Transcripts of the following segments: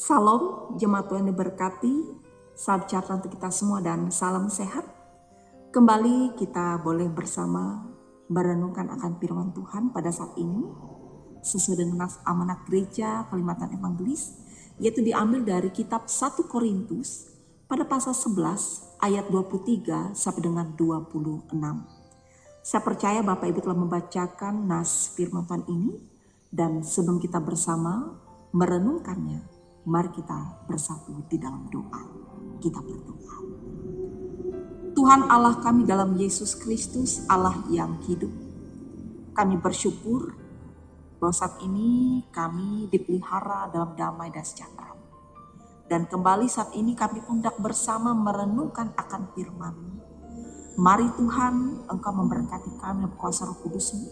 Salam, jemaat Tuhan diberkati, salam sejahtera untuk kita semua dan salam sehat. Kembali kita boleh bersama merenungkan akan firman Tuhan pada saat ini, sesuai dengan amanat gereja Kalimantan Evangelis, yaitu diambil dari kitab 1 Korintus pada pasal 11 ayat 23 sampai dengan 26. Saya percaya Bapak Ibu telah membacakan nas firman Tuhan ini, dan sebelum kita bersama merenungkannya, mari kita bersatu di dalam doa. Kita berdoa. Tuhan Allah kami dalam Yesus Kristus, Allah yang hidup. Kami bersyukur bahwa saat ini kami dipelihara dalam damai dan sejahtera. Dan kembali saat ini kami hendak bersama merenungkan akan firman. Mari Tuhan, Engkau memberkati kami dalam kuasa Roh Kudus-Mu,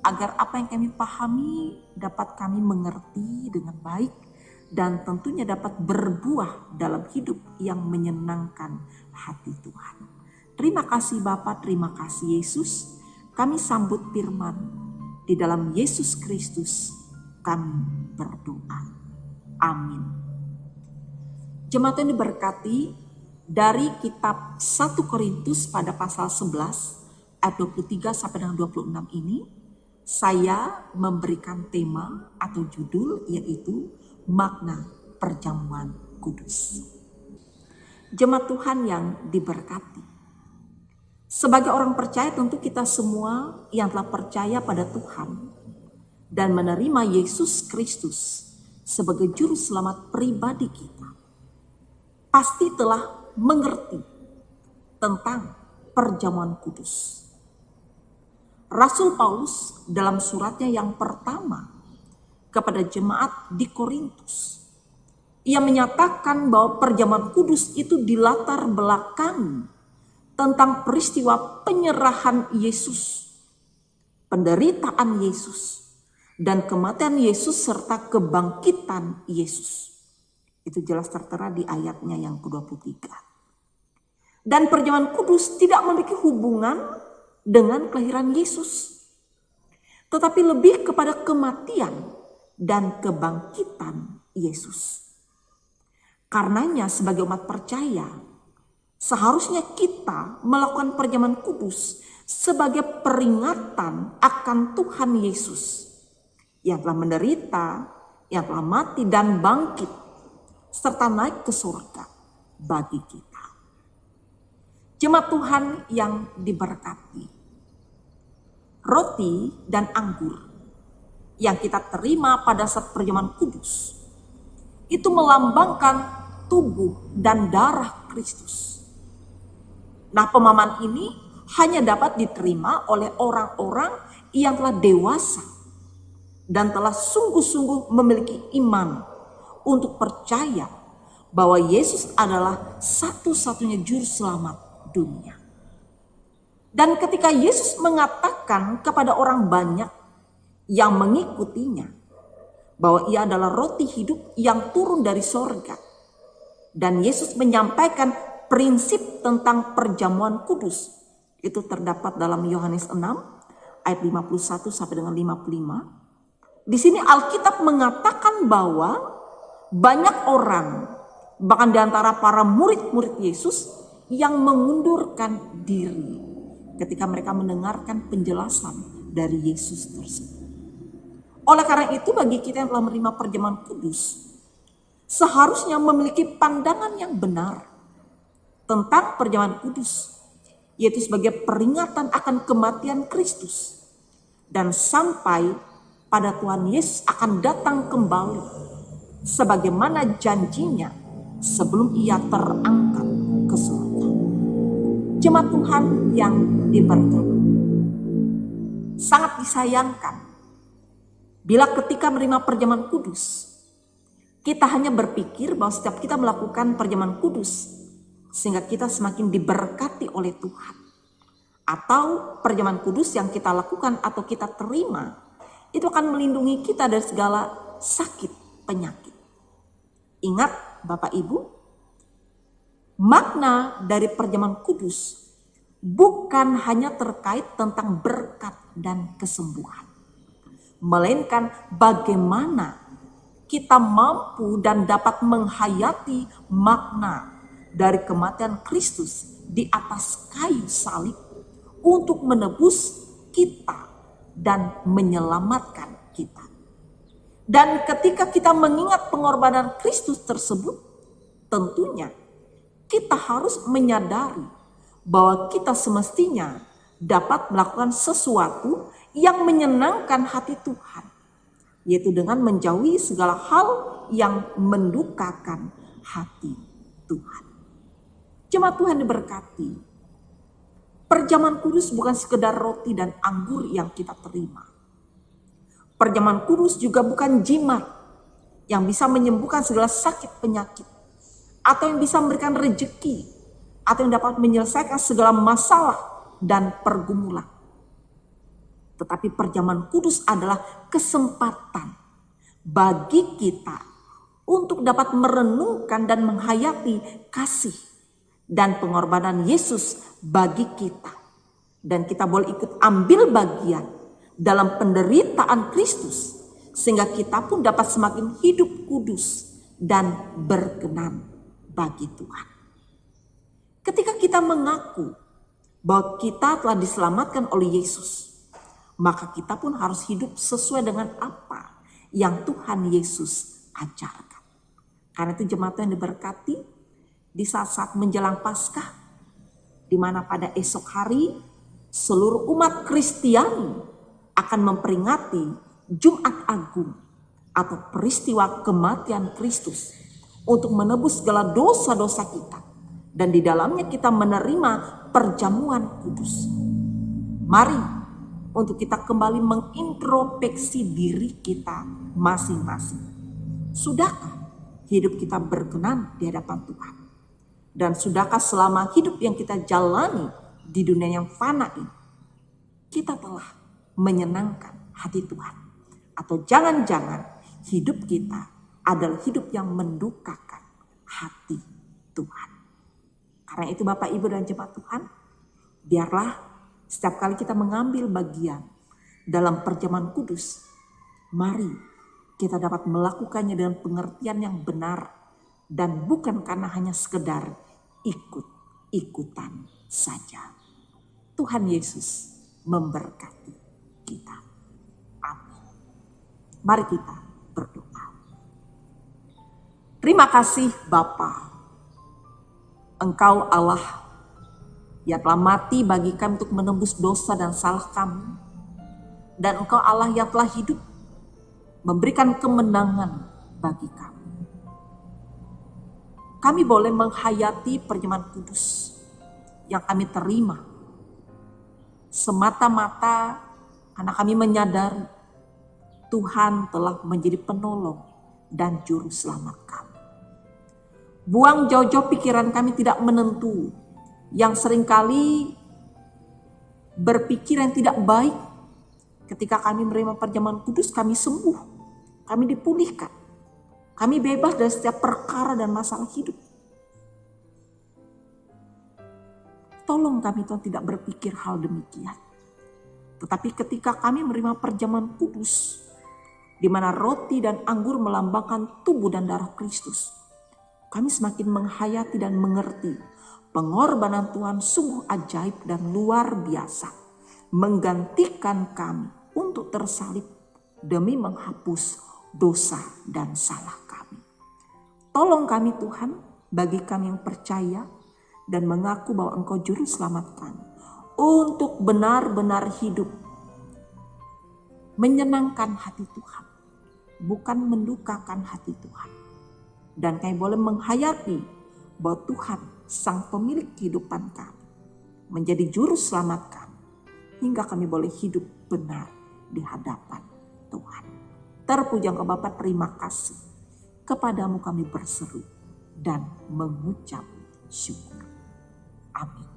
agar apa yang kami pahami dapat kami mengerti dengan baik, dan tentunya dapat berbuah dalam hidup yang menyenangkan hati Tuhan. Terima kasih Bapa, terima kasih Yesus. Kami sambut firman. Di dalam Yesus Kristus kami berdoa. Amin. Jemaat yang diberkati, dari kitab 1 Korintus pada pasal 11 ayat 23 sampai dengan 26 ini, saya memberikan tema atau judul yaitu makna perjamuan kudus. Jemaat Tuhan yang diberkati, sebagai orang percaya tentu kita semua yang telah percaya pada Tuhan dan menerima Yesus Kristus sebagai juru selamat pribadi kita, pasti telah mengerti tentang perjamuan kudus. Rasul Paulus dalam suratnya yang pertama kepada jemaat di Korintus, ia menyatakan bahwa perjamuan kudus itu dilatar belakangi tentang peristiwa penyerahan Yesus, penderitaan Yesus, dan kematian Yesus serta kebangkitan Yesus. Itu jelas tertera di ayatnya yang ke-23. Dan perjamuan kudus tidak memiliki hubungan dengan kelahiran Yesus, tetapi lebih kepada kematian dan kebangkitan Yesus. Karenanya sebagai umat percaya, seharusnya kita melakukan perjamuan kudus sebagai peringatan akan Tuhan Yesus yang telah menderita, yang telah mati dan bangkit, serta naik ke surga bagi kita. Jemaat Tuhan yang diberkati, roti dan anggur yang kita terima pada saat perjamuan kudus itu melambangkan tubuh dan darah Kristus. Nah, pemahaman ini hanya dapat diterima oleh orang-orang yang telah dewasa dan telah sungguh-sungguh memiliki iman untuk percaya bahwa Yesus adalah satu-satunya juru selamat dunia. Dan ketika Yesus mengatakan kepada orang banyak yang mengikutinya bahwa ia adalah roti hidup yang turun dari sorga, dan Yesus menyampaikan prinsip tentang perjamuan kudus, itu terdapat dalam Yohanes 6 ayat 51 sampai dengan 55. Di sini Alkitab mengatakan bahwa banyak orang, bahkan di antara para murid-murid Yesus, yang mengundurkan diri ketika mereka mendengarkan penjelasan dari Yesus tersebut. Oleh karena itu, bagi kita yang telah menerima perjamuan kudus, seharusnya memiliki pandangan yang benar tentang perjamuan kudus, yaitu sebagai peringatan akan kematian Kristus, dan sampai pada Tuhan Yesus akan datang kembali sebagaimana janjinya sebelum ia terangkat ke surga. Jemaat Tuhan yang diberkati, sangat disayangkan bila ketika menerima perjamuan kudus, kita hanya berpikir bahwa setiap kita melakukan perjamuan kudus sehingga kita semakin diberkati oleh Tuhan. Atau perjamuan kudus yang kita lakukan atau kita terima itu akan melindungi kita dari segala sakit, penyakit. Ingat Bapak Ibu, makna dari perjamuan kudus bukan hanya terkait tentang berkat dan kesembuhan, melainkan bagaimana kita mampu dan dapat menghayati makna dari kematian Kristus di atas kayu salib untuk menebus kita dan menyelamatkan kita. Dan ketika kita mengingat pengorbanan Kristus tersebut, tentunya kita harus menyadari bahwa kita semestinya dapat melakukan sesuatu yang menyenangkan hati Tuhan, yaitu dengan menjauhi segala hal yang mendukakan hati Tuhan. Jemaat Tuhan diberkati, perjamuan kudus bukan sekedar roti dan anggur yang kita terima. Perjamuan kudus juga bukan jimat yang bisa menyembuhkan segala sakit penyakit, atau yang bisa memberikan rejeki, atau yang dapat menyelesaikan segala masalah dan pergumulan. Tetapi perjamuan kudus adalah kesempatan bagi kita untuk dapat merenungkan dan menghayati kasih dan pengorbanan Yesus bagi kita. Dan kita boleh ikut ambil bagian dalam penderitaan Kristus, sehingga kita pun dapat semakin hidup kudus dan berkenan bagi Tuhan. Ketika kita mengaku bahwa kita telah diselamatkan oleh Yesus, maka kita pun harus hidup sesuai dengan apa yang Tuhan Yesus ajarkan. Karena itu jemaat yang diberkati, di saat-saat menjelang Paskah, di mana pada esok hari seluruh umat Kristiani akan memperingati Jumat Agung atau peristiwa kematian Kristus untuk menebus segala dosa-dosa kita, dan di dalamnya kita menerima perjamuan kudus. Mari untuk kita kembali mengintrospeksi diri kita masing-masing. Sudahkah hidup kita berkenan di hadapan Tuhan? Dan sudahkah selama hidup yang kita jalani di dunia yang fana ini, kita telah menyenangkan hati Tuhan? Atau jangan-jangan hidup kita adalah hidup yang mendukakan hati Tuhan? Karena itu Bapak, Ibu, dan jemaat Tuhan, biarlah setiap kali kita mengambil bagian dalam perjamuan kudus, mari kita dapat melakukannya dengan pengertian yang benar dan bukan karena hanya sekedar ikut-ikutan saja. Tuhan Yesus memberkati kita. Amin. Mari kita berdoa. Terima kasih Bapa, Engkau Allah yang telah mati bagi kami untuk menembus dosa dan salah kami. Dan Engkau Allah yang telah hidup, memberikan kemenangan bagi kami. Kami boleh menghayati perjamuan kudus yang kami terima semata-mata karena kami menyadari Tuhan telah menjadi penolong dan juru selamat kami. Buang jauh-jauh pikiran kami tidak menentu, yang seringkali berpikir yang tidak baik. Ketika kami menerima perjamuan kudus, kami sembuh, kami dipulihkan, kami bebas dari setiap perkara dan masalah hidup. Tolong kami Tuhan tidak berpikir hal demikian. Tetapi ketika kami menerima perjamuan kudus, di mana roti dan anggur melambangkan tubuh dan darah Kristus, kami semakin menghayati dan mengerti pengorbanan Tuhan sungguh ajaib dan luar biasa, menggantikan kami untuk tersalib demi menghapus dosa dan salah kami. Tolong kami Tuhan, bagi kami yang percaya dan mengaku bahwa Engkau juru selamat kami, untuk benar-benar hidup menyenangkan hati Tuhan, bukan mendukakan hati Tuhan. Dan kami boleh menghayati bahwa Tuhan sang pemilik kehidupan kami, menjadi juru selamat kami, hingga kami boleh hidup benar di hadapan Tuhan. Terpuji Engkau Bapa, terima kasih. Kepadamu kami berseru dan mengucap syukur. Amin.